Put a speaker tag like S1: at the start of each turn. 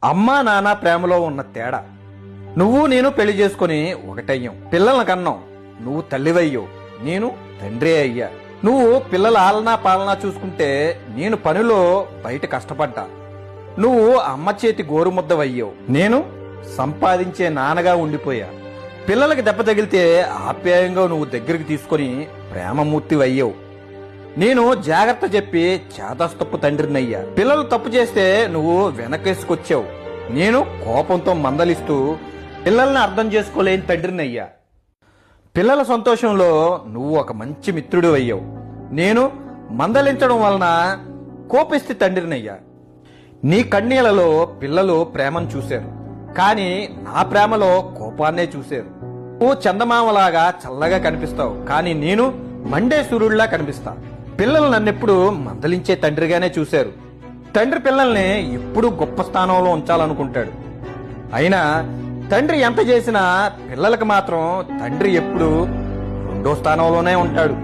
S1: అమ్మా నాన్న ప్రేమలో ఉన్న తేడా. నువ్వు నేను పెళ్లి చేసుకుని ఒకటయ్యాం, పిల్లల్ని కన్నాం. నువ్వు తల్లివయ్యావు, నేను తండ్రి అయ్యా. నువ్వు పిల్లల ఆలనా పాలనా చూసుకుంటే నేను పనిలో బయట కష్టపడ్డా. నువ్వు అమ్మ చేతి గోరుముద్దవయ్యావు, నేను సంపాదించే నాన్నగా ఉండిపోయా. పిల్లలకి దెబ్బ తగిలితే ఆప్యాయంగా నువ్వు దగ్గరికి తీసుకుని ప్రేమమూర్తివయ్యావు. నేను జాగ్రత్త చెప్పి చేతస్తప్పు తండ్రినయ్యా. పిల్లలు తప్పు చేస్తే నువ్వు వెనకేసుకొచ్చావు, నేను కోపంతో మందలిస్తూ పిల్లల్ని అర్థం చేసుకోలేని తండ్రినయ్యా. పిల్లల సంతోషంలో నువ్వు ఒక మంచి మిత్రుడు అయ్యావు, నేను మందలించడం వలన కోపిస్తే తండ్రినయ్యా. నీ కన్నీళ్లలో పిల్లలు ప్రేమను చూశారు, కానీ నా ప్రేమలో కోపాన్నే చూశారు. నువ్వు చందమామలాగా చల్లగా కనిపిస్తావు, కానీ నేను మండే సూర్యుడిలా కనిపిస్తా. పిల్లలు నన్నెప్పుడు మందలించే తండ్రిగానే చూశారు. తండ్రి పిల్లల్ని ఎప్పుడూ గొప్ప స్థానంలో ఉంచాలనుకుంటాడు. అయినా తండ్రి ఎంత చేసినా పిల్లలకు మాత్రం తండ్రి ఎప్పుడూ రెండో స్థానంలోనే ఉంటాడు.